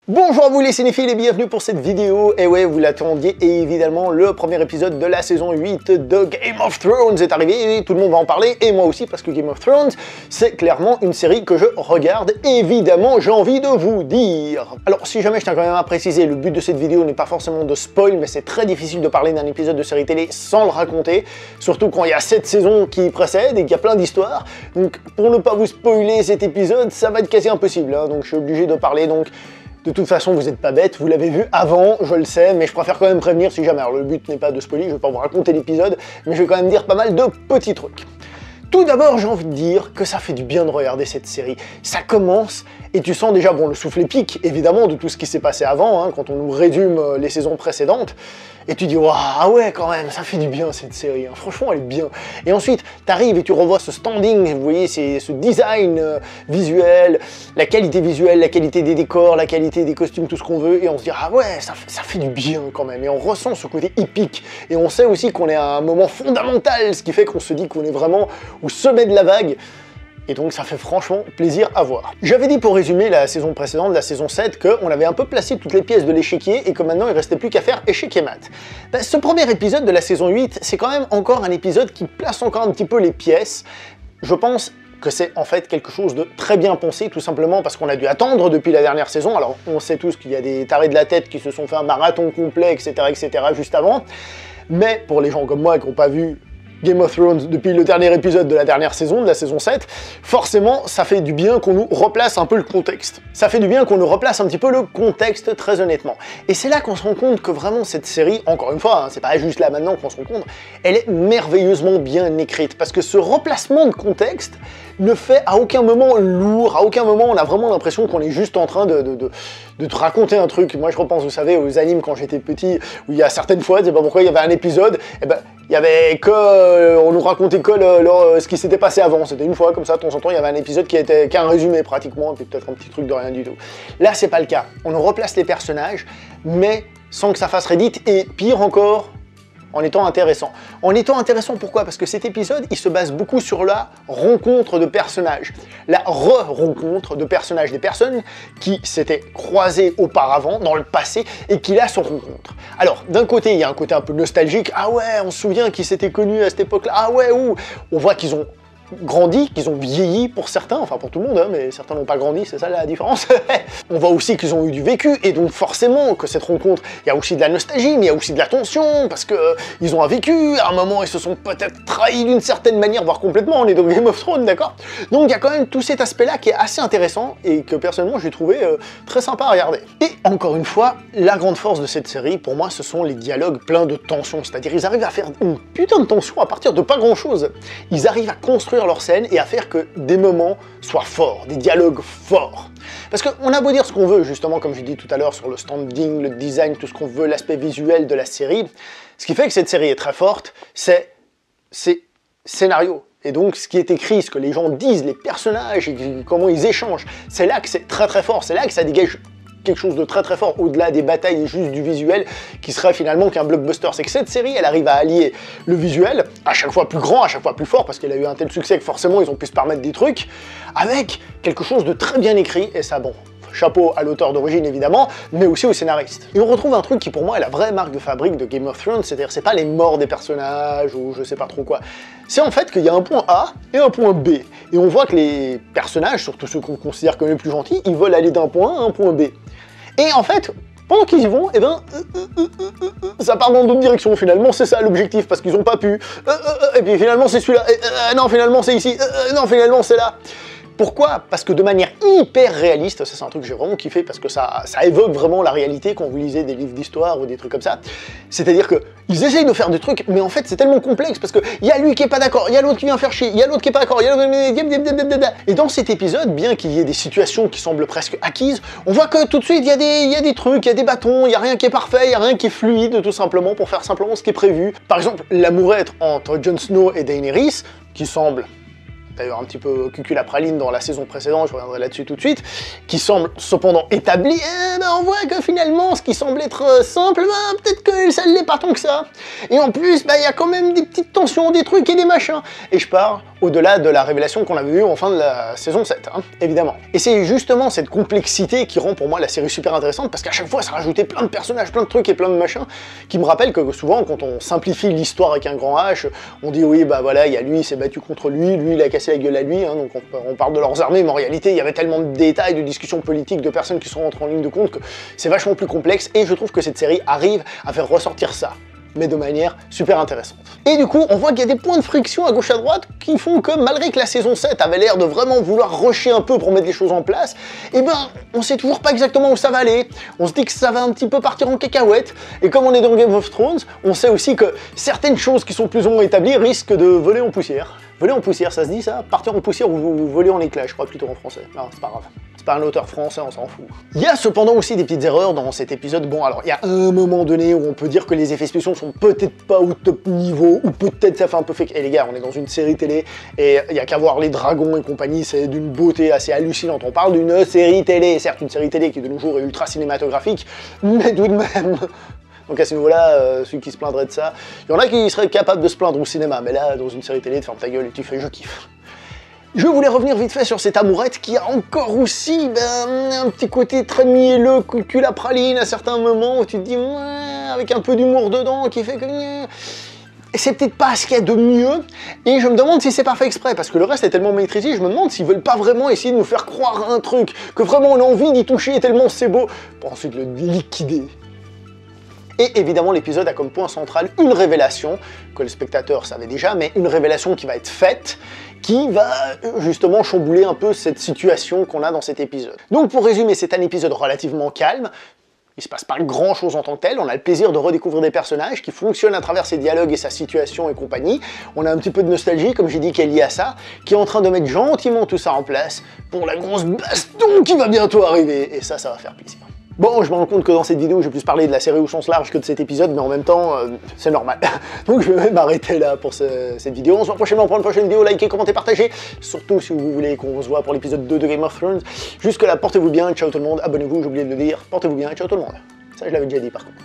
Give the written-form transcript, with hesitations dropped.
Bonjour à vous les cinéphiles et bienvenue pour cette vidéo. Et ouais, vous l'attendiez, et évidemment, le premier épisode de la saison 8 de Game of Thrones est arrivé, et tout le monde va en parler, et moi aussi, parce que Game of Thrones, c'est clairement une série que je regarde, évidemment, j'ai envie de vous dire. Alors, si jamais je tiens quand même à préciser, le but de cette vidéo n'est pas forcément de spoil, mais c'est très difficile de parler d'un épisode de série télé sans le raconter, surtout quand il y a 7 saisons qui précèdent et qu'il y a plein d'histoires. Donc, pour ne pas vous spoiler cet épisode, ça va être quasi impossible, hein, donc je suis obligé de parler, donc... De toute façon, vous n'êtes pas bête, vous l'avez vu avant, je le sais, mais je préfère quand même prévenir si jamais. Alors le but n'est pas de spoiler, je vais pas vous raconter l'épisode, mais je vais quand même dire pas mal de petits trucs. Tout d'abord, j'ai envie de dire que ça fait du bien de regarder cette série. Ça commence, et tu sens déjà, bon, le souffle épique, évidemment, de tout ce qui s'est passé avant, hein, quand on nous résume les saisons précédentes, et tu dis, waouh, ah ouais, quand même, ça fait du bien cette série, hein. Franchement, elle est bien. Et ensuite, t'arrives et tu revois ce standing, vous voyez, c'est ce design visuel, la qualité visuelle, la qualité des décors, la qualité des costumes, tout ce qu'on veut, et on se dit, ah ouais, ça fait du bien quand même, et on ressent ce côté épique, et on sait aussi qu'on est à un moment fondamental, ce qui fait qu'on se dit qu'on est vraiment au sommet de la vague, et donc ça fait franchement plaisir à voir. J'avais dit pour résumer la saison précédente, la saison 7, qu'on avait un peu placé toutes les pièces de l'échiquier et que maintenant il restait plus qu'à faire échiquier mat. Ben, ce premier épisode de la saison 8, c'est quand même encore un épisode qui place encore un petit peu les pièces. Je pense que c'est en fait quelque chose de très bien pensé, tout simplement parce qu'on a dû attendre depuis la dernière saison. Alors on sait tous qu'il y a des tarés de la tête qui se sont fait un marathon complet, etc., juste avant. Mais pour les gens comme moi qui n'ont pas vu Game of Thrones depuis le dernier épisode de la dernière saison, de la saison 7, forcément, ça fait du bien qu'on nous replace un peu le contexte. Ça fait du bien qu'on nous replace un petit peu le contexte, très honnêtement. Et c'est là qu'on se rend compte que vraiment cette série, encore une fois, hein, c'est pas juste là maintenant qu'on se rend compte, elle est merveilleusement bien écrite, parce que ce replacement de contexte ne fait à aucun moment lourd, à aucun moment on a vraiment l'impression qu'on est juste en train de te raconter un truc. Moi je repense, vous savez, aux animes quand j'étais petit, où il y a certaines fois, je sais pas pourquoi, il y avait un épisode, et ben il y avait que, on nous racontait que ce qui s'était passé avant. C'était une fois comme ça, de temps en temps, il y avait un épisode qui était qu'un résumé pratiquement, et puis peut-être un petit truc de rien du tout. Là c'est pas le cas, on nous replace les personnages, mais sans que ça fasse Reddit, et pire encore, en étant intéressant. En étant intéressant, pourquoi? Parce que cet épisode, il se base beaucoup sur la rencontre de personnages. La re-rencontre de personnages, des personnes qui s'étaient croisées auparavant, dans le passé, et qui là se rencontrent. Alors, d'un côté, il y a un côté un peu nostalgique. Ah ouais, on se souvient qu'ils s'étaient connus à cette époque-là. Ah ouais, ouh. On voit qu'ils ont grandi, qu'ils ont vieilli pour certains, enfin pour tout le monde, hein, mais certains n'ont pas grandi, c'est ça la différence. On voit aussi qu'ils ont eu du vécu, et donc forcément que cette rencontre, il y a aussi de la nostalgie, mais il y a aussi de la tension, parce que ils ont un vécu, à un moment ils se sont peut-être trahis d'une certaine manière, voire complètement, on est dans Game of Thrones, d'accord? Donc il y a quand même tout cet aspect-là qui est assez intéressant, et que personnellement j'ai trouvé très sympa à regarder. Et encore une fois, la grande force de cette série, pour moi, ce sont les dialogues pleins de tension, c'est-à-dire ils arrivent à faire une putain de tension à partir de pas grand-chose. Ils arrivent à construire leur scène et à faire que des moments soient forts, des dialogues forts. Parce qu'on a beau dire ce qu'on veut, justement, comme j'ai dit tout à l'heure, sur le standing, le design, tout ce qu'on veut, l'aspect visuel de la série, ce qui fait que cette série est très forte, c'est scénario. Et donc, ce qui est écrit, ce que les gens disent, les personnages, et comment ils échangent, c'est là que c'est très très fort, c'est là que ça dégage quelque chose de très très fort, au-delà des batailles et juste du visuel, qui serait finalement qu'un blockbuster. C'est que cette série, elle arrive à allier le visuel, à chaque fois plus grand, à chaque fois plus fort, parce qu'elle a eu un tel succès que forcément ils ont pu se permettre des trucs, avec quelque chose de très bien écrit, et ça, bon, chapeau à l'auteur d'origine évidemment, mais aussi au scénariste. Et on retrouve un truc qui pour moi est la vraie marque de fabrique de Game of Thrones, c'est-à-dire c'est pas les morts des personnages ou je sais pas trop quoi. C'est en fait qu'il y a un point A et un point B. Et on voit que les personnages, surtout ceux qu'on considère comme les plus gentils, ils veulent aller d'un point A à un point B. Et en fait, pendant qu'ils y vont, eh ben, ça part dans d'autres directions, finalement, c'est ça l'objectif, parce qu'ils n'ont pas pu. Et puis finalement, c'est celui-là. Non, finalement, c'est ici. Non, finalement, c'est là. Pourquoi? Parce que de manière hyper réaliste, ça c'est un truc que j'ai vraiment kiffé, parce que ça évoque vraiment la réalité quand vous lisez des livres d'histoire ou des trucs comme ça. C'est-à-dire que ils essayent de faire des trucs, mais en fait c'est tellement complexe, parce que il y a lui qui est pas d'accord, il y a l'autre qui vient faire chier, il y a l'autre qui est pas d'accord, il y a l'autre... Et dans cet épisode, bien qu'il y ait des situations qui semblent presque acquises, on voit que tout de suite il y a des trucs, il y a des bâtons, il y a rien qui est parfait, il y a rien qui est fluide, tout simplement, pour faire simplement ce qui est prévu. Par exemple, l'amourette entre Jon Snow et Daenerys, qui semble... d'ailleurs un petit peu cucul à praline dans la saison précédente, je reviendrai là-dessus tout de suite, qui semble cependant établi, ben on voit que finalement, ce qui semble être simple, ben, peut-être que ça ne l'est pas tant que ça. Et en plus, ben, y a quand même des petites tensions, des trucs et des machins. Et je parle au-delà de la révélation qu'on avait eue en fin de la saison 7, hein, évidemment. Et c'est justement cette complexité qui rend pour moi la série super intéressante, parce qu'à chaque fois ça rajoutait plein de personnages, plein de trucs et plein de machins, qui me rappellent que souvent quand on simplifie l'histoire avec un grand H, on dit oui bah voilà, il y a lui, il s'est battu contre lui il a cassé la gueule à lui, hein, donc on parle de leurs armées, mais en réalité il y avait tellement de détails, de discussions politiques, de personnes qui sont rentrées en ligne de compte que c'est vachement plus complexe, et je trouve que cette série arrive à faire ressortir ça, mais de manière super intéressante. Et du coup, on voit qu'il y a des points de friction à gauche à droite qui font que, malgré que la saison 7 avait l'air de vraiment vouloir rusher un peu pour mettre les choses en place, eh ben, on sait toujours pas exactement où ça va aller. On se dit que ça va un petit peu partir en cacahuète, et comme on est dans Game of Thrones, on sait aussi que certaines choses qui sont plus ou moins établies risquent de voler en poussière. Voler en poussière, ça se dit ça? Partir en poussière ou voler en éclats, je crois plutôt en français. Non, c'est pas grave. C'est pas un auteur français, on s'en fout. Il y a cependant aussi des petites erreurs dans cet épisode. Bon, alors, il y a un moment donné où on peut dire que les effets spéciaux sont peut-être pas au top niveau, ou peut-être ça fait un peu fake. Et les gars, on est dans une série télé, et il y a qu'à voir les dragons et compagnie, c'est d'une beauté assez hallucinante. On parle d'une série télé, certes une série télé qui de nos jours est ultra cinématographique, mais tout de même... Donc à ce niveau-là, celui qui se plaindrait de ça, il y en a qui seraient capables de se plaindre au cinéma, mais là, dans une série télé, tu fermes ta gueule et tu fais « je kiffe ». Je voulais revenir vite fait sur cette amourette qui a encore aussi un petit côté très mielleux, cul la praline à certains moments où tu te dis « avec un peu d'humour dedans qui fait que... » Et c'est peut-être pas ce qu'il y a de mieux, et je me demande si c'est pas fait exprès, parce que le reste est tellement maîtrisé, je me demande s'ils veulent pas vraiment essayer de nous faire croire un truc, que vraiment on a envie d'y toucher tellement c'est beau, pour ensuite le liquider. Et évidemment, l'épisode a comme point central une révélation, que le spectateur savait déjà, mais une révélation qui va être faite, qui va justement chambouler un peu cette situation qu'on a dans cet épisode. Donc pour résumer, c'est un épisode relativement calme, il se passe pas grand chose en tant que tel, on a le plaisir de redécouvrir des personnages qui fonctionnent à travers ses dialogues et sa situation et compagnie, on a un petit peu de nostalgie, comme j'ai dit, qui est liée à ça, qui est en train de mettre gentiment tout ça en place pour la grosse baston qui va bientôt arriver, et ça va faire plaisir. Bon, je me rends compte que dans cette vidéo, j'ai plus parlé de la série au sens large que de cet épisode, mais en même temps, c'est normal. Donc je vais m'arrêter là pour cette vidéo. On se voit prochainement pour une prochaine vidéo. Likez, commentez, partagez. Surtout si vous voulez qu'on se voit pour l'épisode 2 de Game of Thrones. Jusque là, portez-vous bien, ciao tout le monde. Abonnez-vous, j'ai oublié de le dire. Portez-vous bien, ciao tout le monde. Ça, je l'avais déjà dit par contre.